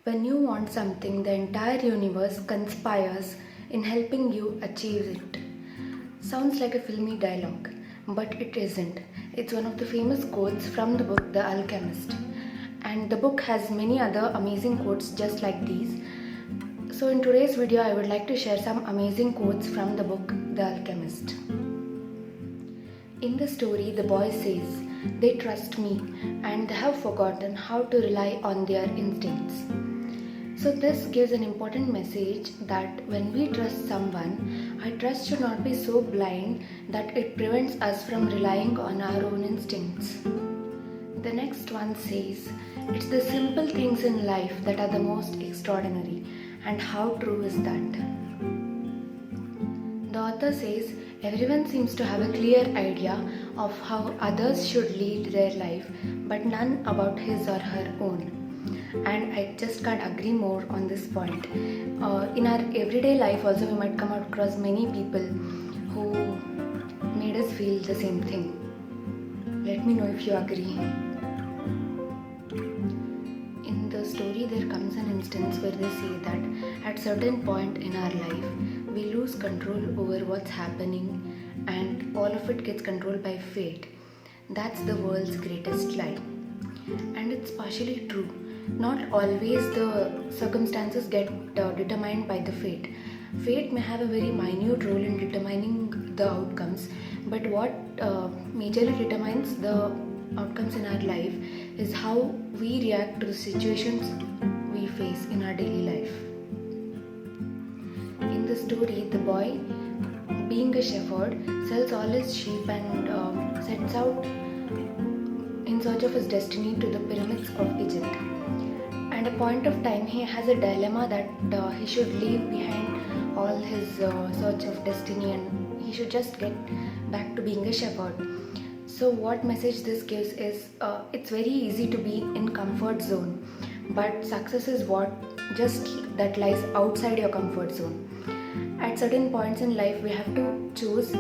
When you want something, the entire universe conspires in helping you achieve it. Sounds like a filmy dialogue, but it isn't. It's one of the famous quotes from the book The Alchemist. And the book has many other amazing quotes just like these. So, in today's video, I would like to share some amazing quotes from the book The Alchemist. In the story, the boy says, "They trust me and they have forgotten how to rely on their instincts." So, this gives an important message that when we trust someone, our trust should not be so blind that it prevents us from relying on our own instincts. The next one says, "It's the simple things in life that are the most extraordinary." And how true is that? The author says, "Everyone seems to have a clear idea of how others should lead their life, but none about his or her own." And I just can't agree more on this point. In our everyday life also we might come across many people who made us feel the same thing. Let me know if you agree. In the story there comes an instance where they say that at certain point in our life we lose control over what's happening and all of it gets controlled by fate. That's the world's greatest lie. And it's partially true. Not always the circumstances get determined by the fate. Fate may have a very minute role in determining the outcomes, but what majorly determines the outcomes in our life is how we react to the situations we face in our daily life. In the story, the boy, being a shepherd, sells all his sheep and sets out in search of his destiny to the pyramids of Egypt. At a point of time, he has a dilemma that he should leave behind all his search of destiny and he should just get back to being a shepherd. So what message this gives is it's very easy to be in comfort zone, but success is what just that lies outside your comfort zone. At certain points in life, we have to choose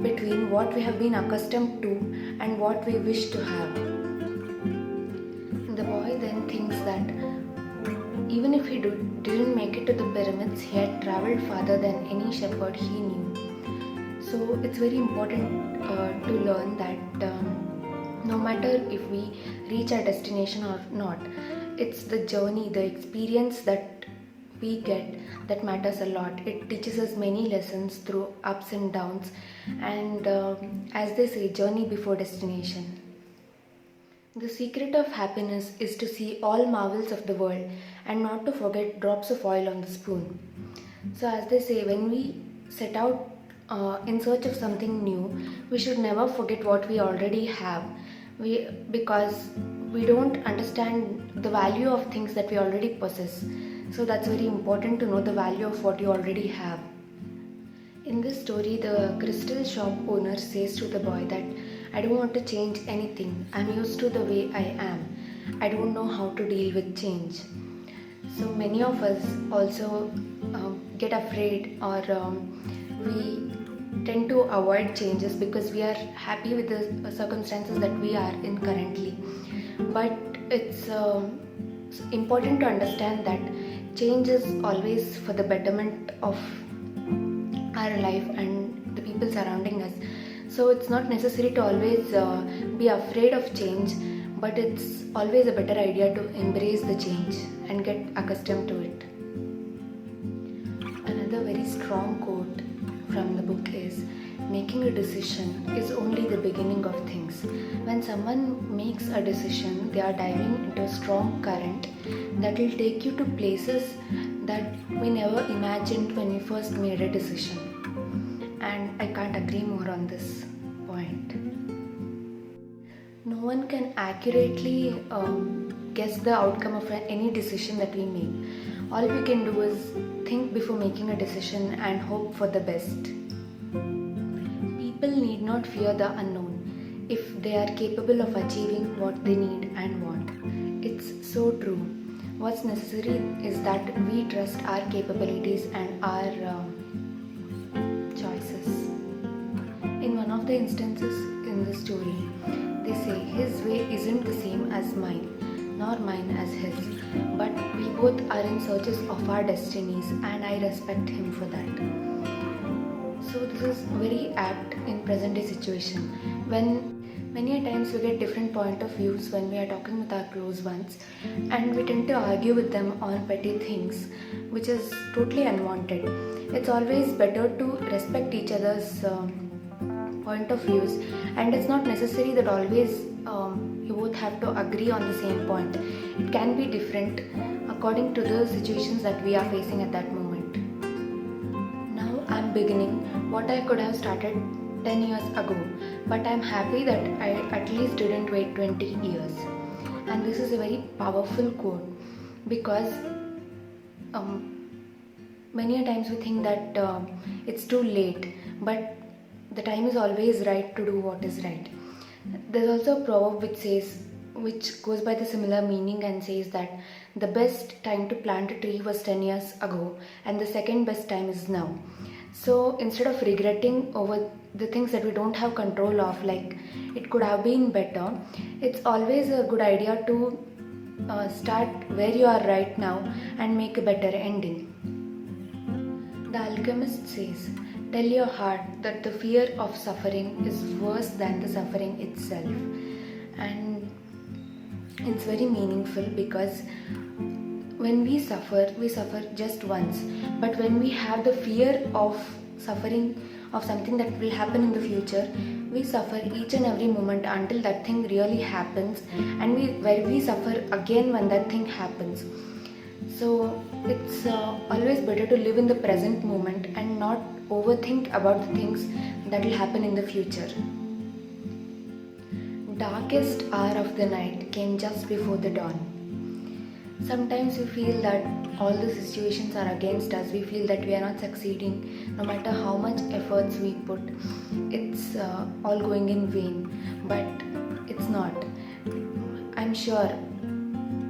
between what we have been accustomed to and what we wish to have. The boy then thinks that even if he didn't make it to the pyramids, he had traveled farther than any shepherd he knew. So it's very important to learn that no matter if we reach our destination or not, it's the journey, the experience that we get that matters a lot. It teaches us many lessons through ups and downs, and as they say, journey before destination. The secret of happiness is to see all marvels of the world and not to forget drops of oil on the spoon. So, as they say, when we set out in search of something new, we should never forget what we already have. Because we don't understand the value of things that we already possess. So, that's very important to know the value of what you already have. In this story, the crystal shop owner says to the boy that, "I don't want to change anything. I'm used to the way I am. I don't know how to deal with change." So many of us also get afraid or we tend to avoid changes because we are happy with the circumstances that we are in currently. But it's important to understand that change is always for the betterment of our life and the people surrounding us. So it's not necessary to always be afraid of change, but it's always a better idea to embrace the change and get accustomed to it. Another very strong quote from the book is, "Making a decision is only the beginning of things." When someone makes a decision, they are diving into a strong current that will take you to places that we never imagined when we first made a decision. And I can't agree more on this point. No one can accurately guess the outcome of any decision that we make. All we can do is think before making a decision and hope for the best. People need not fear the unknown if they are capable of achieving what they need and want. It's so true. What's necessary is that we trust our capabilities and our choices. In one of the instances in the story, they say his way isn't the same as mine, nor mine as his, but we both are in searches of our destinies, and I respect him for that. So this is very apt in present day situation when many a times we get different point of views when we are talking with our close ones, and we tend to argue with them on petty things, which is totally unwanted. It's always better to respect each other's point of views, and it's not necessary that always you both have to agree on the same point. It can be different according to the situations that we are facing at that moment. Now I'm beginning what I could have started 10 years ago, but I'm happy that I at least didn't wait 20 years. And this is a very powerful quote because many a times we think that it's too late, but the time is always right to do what is right. There's also a proverb which goes by the similar meaning and says that the best time to plant a tree was 10 years ago and the second best time is now. So instead of regretting over the things that we don't have control of, like it could have been better, it's always a good idea to start where you are right now and make a better ending. The Alchemist says, tell your heart that the fear of suffering is worse than the suffering itself. And it's very meaningful because when we suffer just once. But when we have the fear of suffering, of something that will happen in the future, we suffer each and every moment until that thing really happens, and we suffer again when that thing happens. So it's always better to live in the present moment and not overthink about the things that will happen in the future. Darkest hour of the night came just before the dawn. Sometimes we feel that all the situations are against us. We feel that we are not succeeding. No matter how much efforts we put, it's all going in vain. But it's not. I'm sure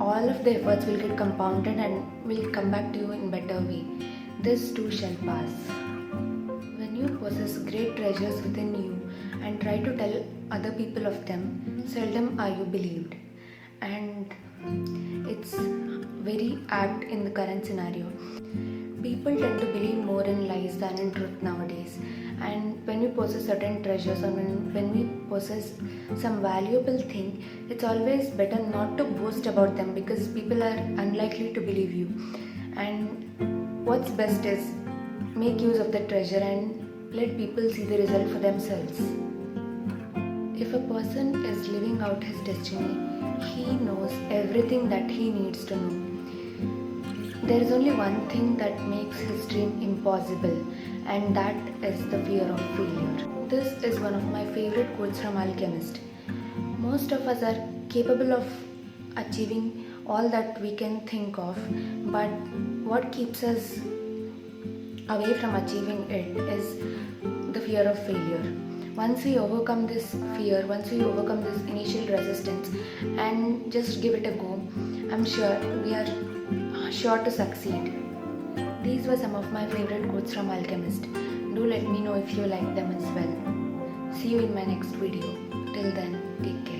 all of the efforts will get compounded and will come back to you in better way. This too shall pass. When you possess great treasures within you and try to tell other people of them, seldom are you believed. And it's very apt in the current scenario. People tend to believe more in lies than in truth nowadays. And when we possess certain treasures or when we possess some valuable thing, it's always better not to boast about them because people are unlikely to believe you. And what's best is make use of the treasure and let people see the result for themselves. If a person is living out his destiny, he knows everything that he needs to know. There is only one thing that makes his dream impossible, and that is the fear of failure. This is one of my favorite quotes from Alchemist. Most of us are capable of achieving all that we can think of, but what keeps us away from achieving it is the fear of failure. Once we overcome this fear, once we overcome this initial resistance and just give it a go, I'm sure we are sure to succeed. These were some of my favorite quotes from Alchemist. Do let me know if you like them as well. See you in my next video. Till then, take care.